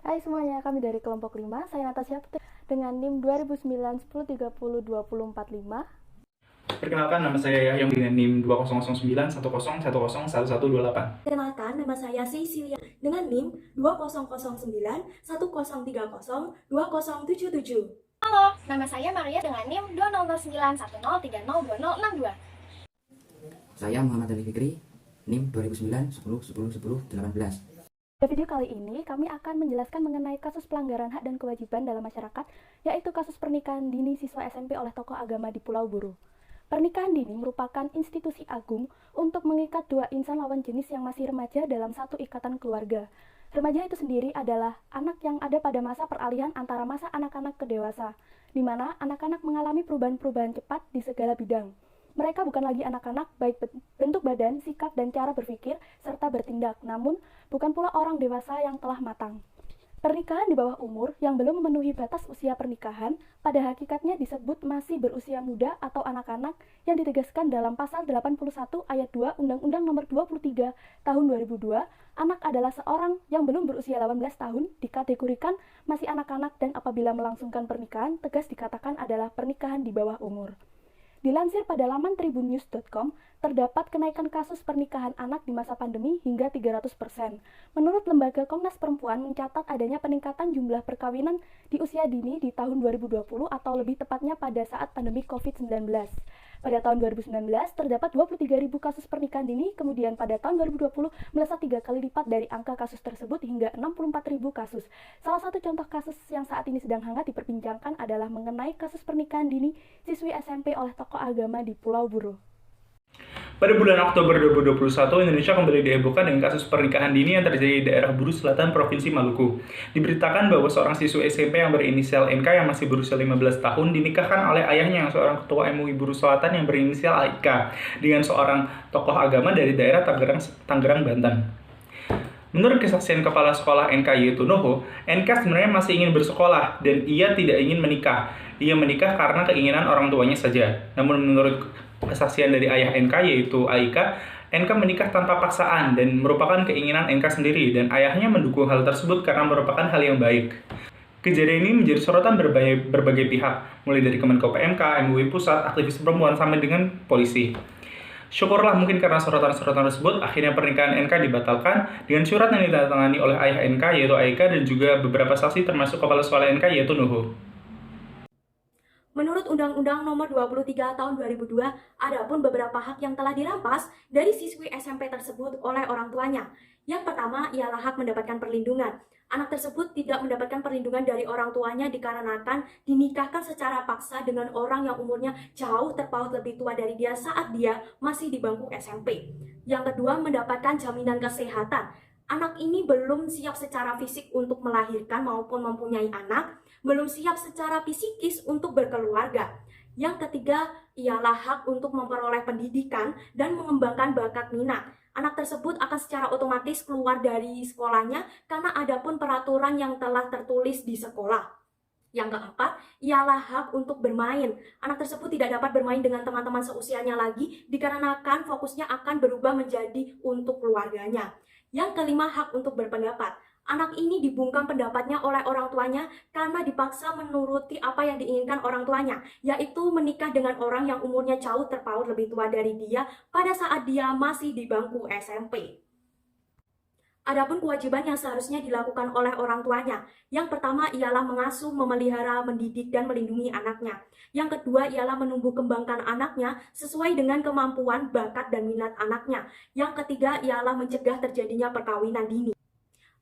Hai semuanya, kami dari kelompok 5. Saya Natasha Putri dengan NIM 2009 1030 2045. Perkenalkan, nama saya Yahya dengan NIM 2009 1010111128. Perkenalkan, nama saya Cecilia dengan NIM 2009 1030 2077. Halo, nama saya Maria dengan NIM 20091030302062. Saya Muhammad Ali Fikri, NIM 2009 10 10 10 18. Pada video kali ini, kami akan menjelaskan mengenai kasus pelanggaran hak dan kewajiban dalam masyarakat, yaitu kasus pernikahan dini siswa SMP oleh tokoh agama di Pulau Buru. Pernikahan dini merupakan institusi agung untuk mengikat dua insan lawan jenis yang masih remaja dalam satu ikatan keluarga. Remaja itu sendiri adalah anak yang ada pada masa peralihan antara masa anak-anak ke dewasa, di mana anak-anak mengalami perubahan-perubahan cepat di segala bidang. Mereka bukan lagi anak-anak, baik bentuk badan, sikap, dan cara berpikir, serta bertindak, namun bukan pula orang dewasa yang telah matang. Pernikahan di bawah umur yang belum memenuhi batas usia pernikahan pada hakikatnya disebut masih berusia muda atau anak-anak yang ditegaskan dalam pasal 81 ayat 2 Undang-Undang Nomor 23 Tahun 2002. Anak adalah seorang yang belum berusia 18 tahun dikategorikan masih anak-anak, dan apabila melangsungkan pernikahan tegas dikatakan adalah pernikahan di bawah umur. Dilansir pada laman tribunnews.com, terdapat kenaikan kasus pernikahan anak di masa pandemi hingga 300%. Menurut lembaga Komnas Perempuan mencatat adanya peningkatan jumlah perkawinan di usia dini di tahun 2020 atau lebih tepatnya pada saat pandemi COVID-19. Pada tahun 2019 terdapat 23.000 kasus pernikahan dini, kemudian pada tahun 2020 melesat 3 kali lipat dari angka kasus tersebut hingga 64.000 kasus. Salah satu contoh kasus yang saat ini sedang hangat diperbincangkan adalah mengenai kasus pernikahan dini siswi SMP oleh tokoh agama di Pulau Buru. Pada bulan Oktober 2021, Indonesia kembali dihebohkan dengan kasus pernikahan dini yang terjadi di daerah Buru Selatan, Provinsi Maluku. Diberitakan bahwa seorang siswa SMP yang berinisial NK yang masih berusia 15 tahun dinikahkan oleh ayahnya yang seorang ketua MUI Buru Selatan yang berinisial AIK dengan seorang tokoh agama dari daerah Tangerang, Banten. Menurut kesaksian kepala sekolah NK yaitu Noho, NK sebenarnya masih ingin bersekolah dan ia tidak ingin menikah. Ia menikah karena keinginan orang tuanya saja. Namun menurut kesaksian dari ayah NK yaitu Aika, NK menikah tanpa paksaan dan merupakan keinginan NK sendiri, dan ayahnya mendukung hal tersebut karena merupakan hal yang baik. Kejadian ini menjadi sorotan berbagai pihak, mulai dari Kemenko PMK, MUI Pusat, aktivis perempuan, sampai dengan polisi. Syukurlah mungkin karena sorotan-sorotan tersebut, akhirnya pernikahan NK dibatalkan dengan surat yang ditandatangani oleh ayah NK yaitu Aika dan juga beberapa saksi termasuk kepala sekolah NK yaitu Nuhu. Menurut Undang-Undang Nomor 23 Tahun 2002, ada pun beberapa hak yang telah dirampas dari siswi SMP tersebut oleh orang tuanya. Yang pertama ialah hak mendapatkan perlindungan. Anak tersebut tidak mendapatkan perlindungan dari orang tuanya dikarenakan dinikahkan secara paksa dengan orang yang umurnya jauh terpaut lebih tua dari dia saat dia masih di bangku SMP. Yang kedua, mendapatkan jaminan kesehatan. Anak ini belum siap secara fisik untuk melahirkan maupun mempunyai anak, belum siap secara psikis untuk berkeluarga. Yang ketiga ialah hak untuk memperoleh pendidikan dan mengembangkan bakat minat. Anak tersebut akan secara otomatis keluar dari sekolahnya karena ada pun peraturan yang telah tertulis di sekolah. Yang keempat ialah hak untuk bermain. Anak tersebut tidak dapat bermain dengan teman-teman seusianya lagi dikarenakan fokusnya akan berubah menjadi untuk keluarganya. Yang kelima, hak untuk berpendapat. Anak ini dibungkam pendapatnya oleh orang tuanya karena dipaksa menuruti apa yang diinginkan orang tuanya, yaitu menikah dengan orang yang umurnya jauh terpaut lebih tua dari dia pada saat dia masih di bangku SMP. Adapun kewajiban yang seharusnya dilakukan oleh orang tuanya. Yang pertama ialah mengasuh, memelihara, mendidik, dan melindungi anaknya. Yang kedua ialah menumbuh kembangkan anaknya sesuai dengan kemampuan, bakat, dan minat anaknya. Yang ketiga ialah mencegah terjadinya perkawinan dini.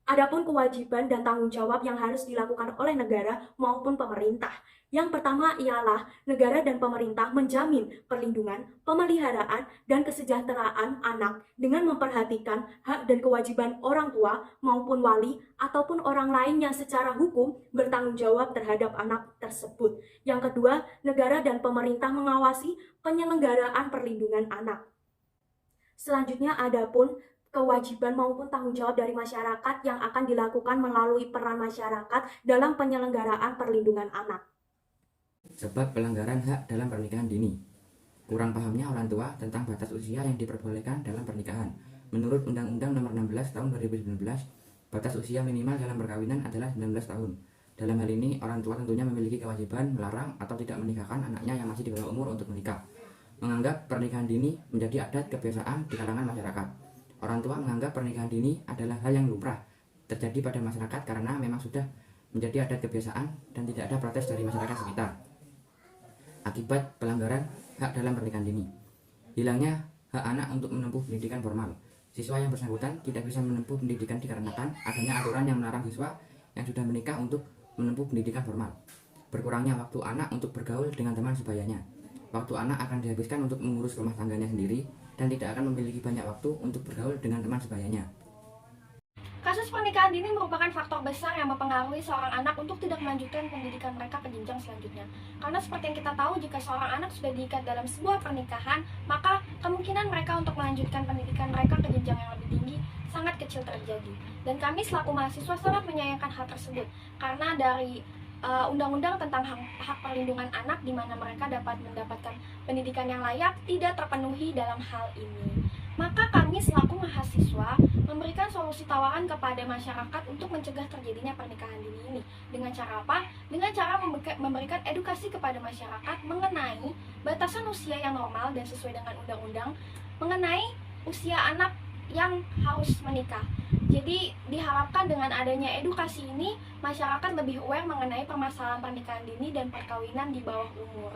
Adapun kewajiban dan tanggung jawab yang harus dilakukan oleh negara maupun pemerintah. Yang pertama ialah negara dan pemerintah menjamin perlindungan, pemeliharaan, dan kesejahteraan anak dengan memperhatikan hak dan kewajiban orang tua maupun wali ataupun orang lain yang secara hukum bertanggung jawab terhadap anak tersebut. Yang kedua, negara dan pemerintah mengawasi penyelenggaraan perlindungan anak. Selanjutnya adapun kewajiban maupun tanggung jawab dari masyarakat yang akan dilakukan melalui peran masyarakat dalam penyelenggaraan perlindungan anak. Sebab pelanggaran hak dalam pernikahan dini. Kurang pahamnya orang tua tentang batas usia yang diperbolehkan dalam pernikahan. Menurut Undang-Undang Nomor 16 Tahun 2019, Batas usia minimal dalam perkawinan adalah 19 tahun. Dalam hal ini, orang tua tentunya memiliki kewajiban melarang atau tidak menikahkan anaknya yang masih di bawah umur untuk menikah. Menganggap pernikahan dini menjadi adat kebiasaan di kalangan masyarakat. Orang tua menganggap pernikahan dini adalah hal yang lumrah terjadi pada masyarakat karena memang sudah menjadi adat kebiasaan dan tidak ada protes dari masyarakat sekitar. Akibat pelanggaran hak dalam pernikahan dini, hilangnya hak anak untuk menempuh pendidikan formal. Siswa yang bersangkutan tidak bisa menempuh pendidikan dikarenakan adanya aturan yang melarang siswa yang sudah menikah untuk menempuh pendidikan formal. Berkurangnya waktu anak untuk bergaul dengan teman sebayanya. Waktu anak akan dihabiskan untuk mengurus rumah tangganya sendiri dan tidak akan memiliki banyak waktu untuk bergaul dengan teman sebayanya. Kasus pernikahan dini merupakan faktor besar yang mempengaruhi seorang anak untuk tidak melanjutkan pendidikan mereka ke jenjang selanjutnya. Karena seperti yang kita tahu, jika seorang anak sudah diikat dalam sebuah pernikahan, maka kemungkinan mereka untuk melanjutkan pendidikan mereka ke jenjang yang lebih tinggi sangat kecil terjadi. Dan kami selaku mahasiswa sangat menyayangkan hal tersebut, karena dari undang-undang tentang hak perlindungan anak di mana mereka dapat mendapatkan pendidikan yang layak tidak terpenuhi dalam hal ini. Maka kami selaku mahasiswa memberikan solusi tawaran kepada masyarakat untuk mencegah terjadinya pernikahan dini ini. Dengan cara apa? Dengan cara memberikan edukasi kepada masyarakat mengenai batasan usia yang normal dan sesuai dengan undang-undang mengenai usia anak yang harus menikah. Jadi diharapkan dengan adanya edukasi ini, masyarakat lebih aware mengenai permasalahan pernikahan dini dan perkawinan di bawah umur.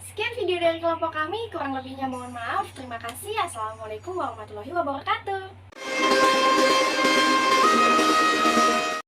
Sekian video dari kelompok kami, kurang lebihnya mohon maaf. Terima kasih. Assalamualaikum warahmatullahi wabarakatuh.